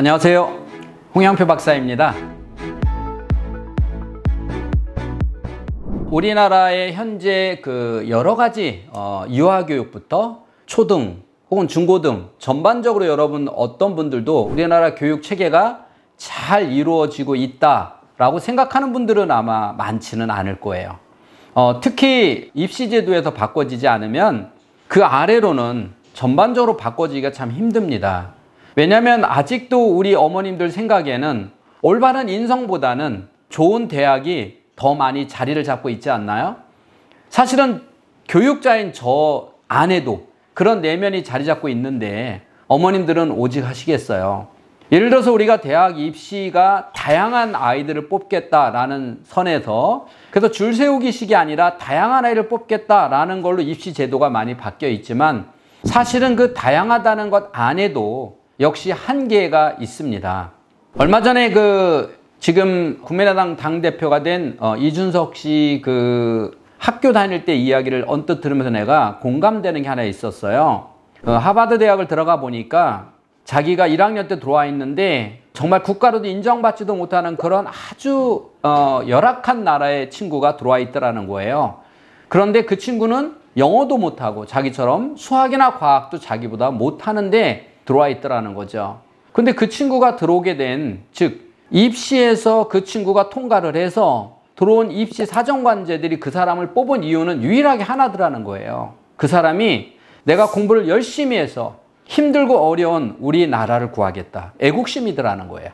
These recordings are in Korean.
안녕하세요. 홍영표 박사입니다. 우리나라의 현재 여러 가지 유아교육부터 초등 혹은 중고등 전반적으로 여러분 어떤 분들도 우리나라 교육 체계가 잘 이루어지고 있다라고 생각하는 분들은 아마 많지는 않을 거예요. 특히 입시제도에서 바꿔지지 않으면 그 아래로는 전반적으로 바꿔지기가 참 힘듭니다. 왜냐하면 아직도 우리 어머님들 생각에는 올바른 인성보다는 좋은 대학이 더 많이 자리를 잡고 있지 않나요? 사실은 교육자인 저 안에도 그런 내면이 자리 잡고 있는데 어머님들은 오직 하시겠어요. 예를 들어서 우리가 대학 입시가 다양한 아이들을 뽑겠다라는 선에서 그래서 줄 세우기식이 아니라 다양한 아이를 뽑겠다라는 걸로 입시 제도가 많이 바뀌어 있지만 사실은 그 다양하다는 것 안에도 역시 한계가 있습니다. 얼마 전에 지금 국민의당 당대표가 된 이준석 씨 학교 다닐 때 이야기를 언뜻 들으면서 내가 공감되는 게 하나 있었어요. 하버드 대학을 들어가 보니까 자기가 1학년 때 들어와 있는데 정말 국가로도 인정받지도 못하는 그런 아주 열악한 나라의 친구가 들어와 있더라는 거예요. 그런데 그 친구는 영어도 못하고 자기처럼 수학이나 과학도 자기보다 못하는데 들어와 있더라는 거죠. 근데 그 친구가 들어오게 된, 즉 입시에서 그 친구가 통과를 해서 들어온 입시 사정관제들이 그 사람을 뽑은 이유는 유일하게 하나더라는 거예요. 그 사람이 내가 공부를 열심히 해서 힘들고 어려운 우리나라를 구하겠다. 애국심이더라는 거예요.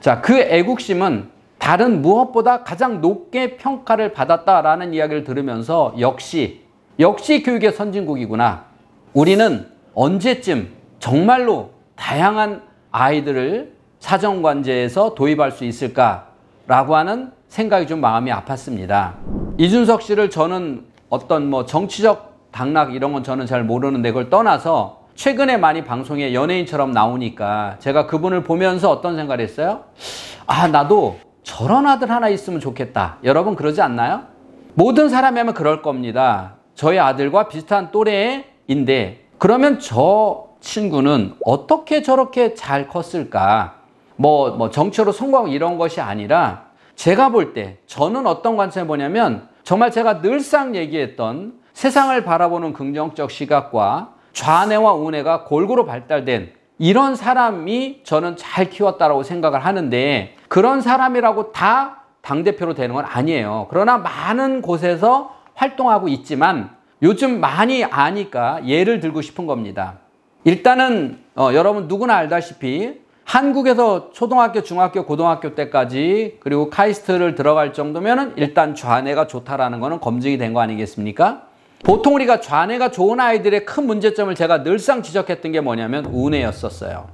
자, 그 애국심은 다른 무엇보다 가장 높게 평가를 받았다라는 이야기를 들으면서 역시 교육의 선진국이구나. 우리는 언제쯤 정말로 다양한 아이들을 사정관제에서 도입할 수 있을까라고 하는 생각이 좀 마음이 아팠습니다. 이준석 씨를 저는 어떤 정치적 당락 이런 건 저는 잘 모르는데 그걸 떠나서 최근에 많이 방송에 연예인처럼 나오니까 제가 그분을 보면서 어떤 생각을 했어요? 아, 나도 저런 아들 하나 있으면 좋겠다. 여러분 그러지 않나요? 모든 사람이 하면 그럴 겁니다. 저희 아들과 비슷한 또래인데 그러면 저 친구는 어떻게 저렇게 잘 컸을까? 정치로 성공하고 이런 것이 아니라 제가 볼 때 저는 어떤 관점을 보냐면 정말 제가 늘상 얘기했던 세상을 바라보는 긍정적 시각과 좌뇌와 우뇌가 골고루 발달된 이런 사람이 저는 잘 키웠다라고 생각을 하는데 그런 사람이라고 다 당대표로 되는 건 아니에요. 그러나 많은 곳에서 활동하고 있지만 요즘 많이 아니까 예를 들고 싶은 겁니다. 일단은 여러분 누구나 알다시피 한국에서 초등학교, 중학교, 고등학교 때까지 그리고 카이스트를 들어갈 정도면은 일단 좌뇌가 좋다라는 거는 검증이 된 거 아니겠습니까? 보통 우리가 좌뇌가 좋은 아이들의 큰 문제점을 제가 늘상 지적했던 게 뭐냐면 우뇌였었어요.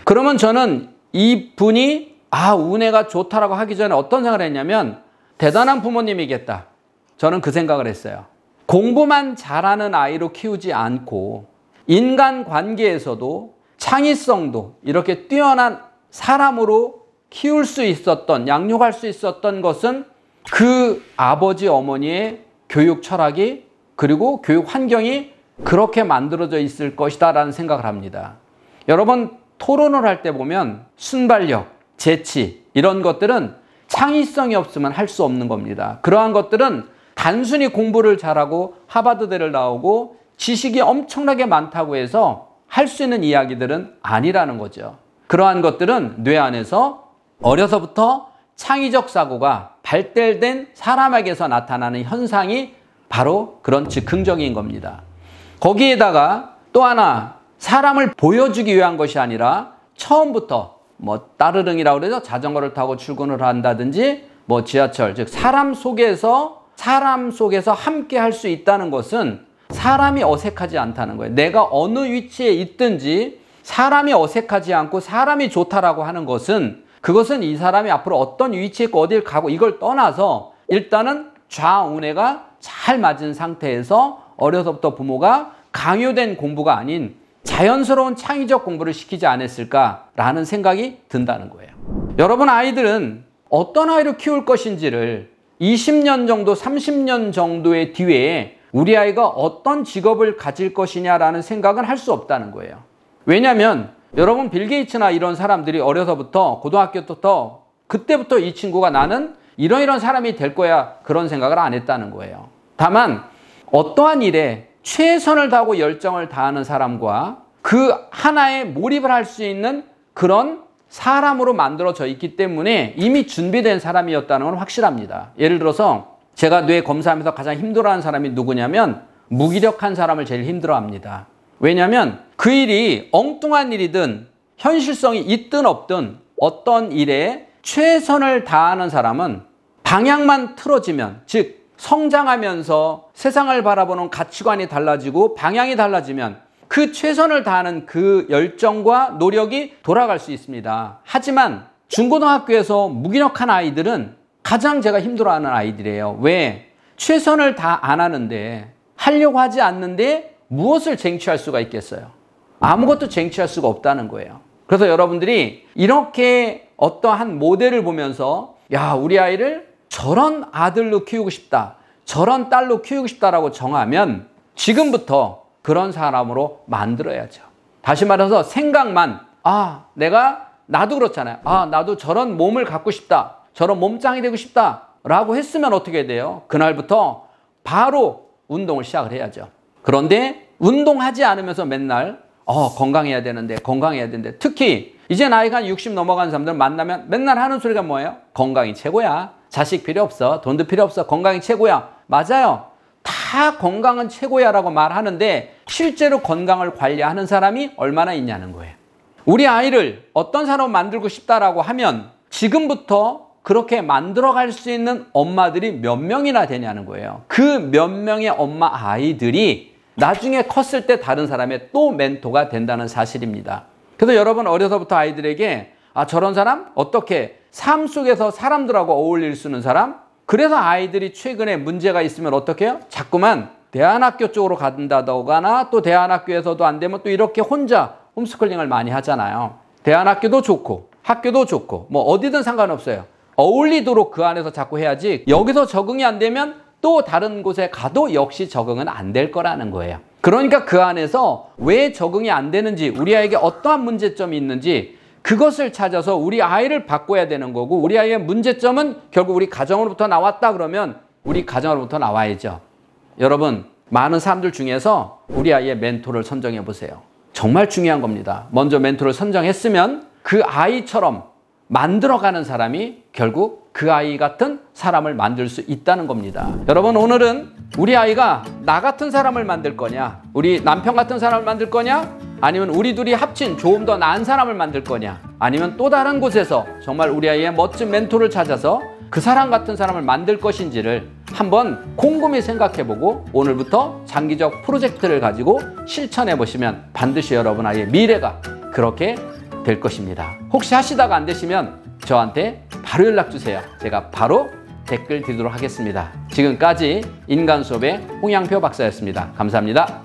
그러면 저는 이분이 우뇌가 좋다라고 하기 전에 어떤 생각을 했냐면 대단한 부모님이겠다. 저는 그 생각을 했어요. 공부만 잘하는 아이로 키우지 않고 인간관계에서도 창의성도 이렇게 뛰어난 사람으로 키울 수 있었던, 양육할 수 있었던 것은 그 아버지 어머니의 교육 철학이 그리고 교육 환경이 그렇게 만들어져 있을 것이다 라는 생각을 합니다. 여러분 토론을 할 때 보면 순발력, 재치 이런 것들은 창의성이 없으면 할 수 없는 겁니다. 그러한 것들은 단순히 공부를 잘하고 하버드대를 나오고 지식이 엄청나게 많다고 해서 할 수 있는 이야기들은 아니라는 거죠. 그러한 것들은 뇌 안에서 어려서부터 창의적 사고가 발달된 사람에게서 나타나는 현상이 바로 그런 즉흥적인 겁니다. 거기에다가 또 하나 사람을 보여주기 위한 것이 아니라 처음부터 따르릉이라고 그러죠. 자전거를 타고 출근을 한다든지 지하철, 즉 사람 속에서 함께 할 수 있다는 것은 사람이 어색하지 않다는 거예요. 내가 어느 위치에 있든지 사람이 어색하지 않고 사람이 좋다라고 하는 것은 그것은 이 사람이 앞으로 어떤 위치에 있고 어딜 가고 이걸 떠나서 일단은 좌우뇌가 잘 맞은 상태에서 어려서부터 부모가 강요된 공부가 아닌 자연스러운 창의적 공부를 시키지 않았을까라는 생각이 든다는 거예요. 여러분 아이들은 어떤 아이를 키울 것인지를 20년 정도, 30년 정도의 뒤에 우리 아이가 어떤 직업을 가질 것이냐라는 생각은 할 수 없다는 거예요. 왜냐하면 여러분 빌 게이츠나 이런 사람들이 어려서부터 고등학교 때부터 그때부터 이 친구가 나는 이런 사람이 될 거야 그런 생각을 안 했다는 거예요. 다만 어떠한 일에 최선을 다하고 열정을 다하는 사람과 그 하나에 몰입을 할 수 있는 그런 사람으로 만들어져 있기 때문에 이미 준비된 사람이었다는 건 확실합니다. 예를 들어서 제가 뇌 검사하면서 가장 힘들어하는 사람이 누구냐면 무기력한 사람을 제일 힘들어합니다. 왜냐하면 그 일이 엉뚱한 일이든 현실성이 있든 없든 어떤 일에 최선을 다하는 사람은 방향만 틀어지면, 즉 성장하면서 세상을 바라보는 가치관이 달라지고 방향이 달라지면 그 최선을 다하는 그 열정과 노력이 돌아갈 수 있습니다. 하지만 중고등학교에서 무기력한 아이들은 가장 제가 힘들어하는 아이들이에요. 왜? 최선을 다 안 하는데, 하려고 하지 않는데 무엇을 쟁취할 수가 있겠어요? 아무것도 쟁취할 수가 없다는 거예요. 그래서 여러분들이 이렇게 어떠한 모델을 보면서 야, 우리 아이를 저런 아들로 키우고 싶다, 저런 딸로 키우고 싶다라고 정하면 지금부터 그런 사람으로 만들어야죠. 다시 말해서 생각만, 나도 그렇잖아요. 나도 저런 몸을 갖고 싶다, 저런 몸짱이 되고 싶다 라고 했으면 어떻게 돼요? 그날부터 바로 운동을 시작을 해야죠. 그런데 운동하지 않으면서 맨날 건강해야 되는데 특히 이제 나이가 한 60 넘어간 사람들 만나면 맨날 하는 소리가 뭐예요? 건강이 최고야. 자식 필요 없어. 돈도 필요 없어. 건강이 최고야. 맞아요. 다 건강은 최고야 라고 말하는데 실제로 건강을 관리하는 사람이 얼마나 있냐는 거예요. 우리 아이를 어떤 사람으로 만들고 싶다라고 하면 지금부터 그렇게 만들어갈 수 있는 엄마들이 몇 명이나 되냐는 거예요. 그 몇 명의 엄마 아이들이 나중에 컸을 때 다른 사람의 또 멘토가 된다는 사실입니다. 그래서 여러분 어려서부터 아이들에게 저런 사람? 어떻게? 삶 속에서 사람들하고 어울릴 수 있는 사람? 그래서 아이들이 최근에 문제가 있으면 어떻게 해요? 자꾸만 대안학교 쪽으로 간다거나 또 대안학교에서도 안 되면 또 이렇게 혼자 홈스쿨링을 많이 하잖아요. 대안학교도 좋고 학교도 좋고 뭐 어디든 상관없어요. 어울리도록 그 안에서 자꾸 해야지 여기서 적응이 안 되면 또 다른 곳에 가도 역시 적응은 안 될 거라는 거예요. 그러니까 그 안에서 왜 적응이 안 되는지, 우리 아이에게 어떠한 문제점이 있는지 그것을 찾아서 우리 아이를 바꿔야 되는 거고, 우리 아이의 문제점은 결국 우리 가정으로부터 나왔다 그러면 우리 가정으로부터 나와야죠. 여러분, 많은 사람들 중에서 우리 아이의 멘토를 선정해 보세요. 정말 중요한 겁니다. 먼저 멘토를 선정했으면 그 아이처럼 만들어가는 사람이 결국 그 아이 같은 사람을 만들 수 있다는 겁니다. 여러분, 오늘은 우리 아이가 나 같은 사람을 만들 거냐, 우리 남편 같은 사람을 만들 거냐, 아니면 우리 둘이 합친 조금 더 나은 사람을 만들 거냐, 아니면 또 다른 곳에서 정말 우리 아이의 멋진 멘토를 찾아서 그 사람 같은 사람을 만들 것인지를 한번 곰곰이 생각해보고 오늘부터 장기적 프로젝트를 가지고 실천해 보시면 반드시 여러분 아이의 미래가 그렇게 될 것입니다. 혹시 하시다가 안 되시면 저한테 바로 연락 주세요. 제가 바로 댓글 드리도록 하겠습니다. 지금까지 인간수업의 홍양표 박사였습니다. 감사합니다.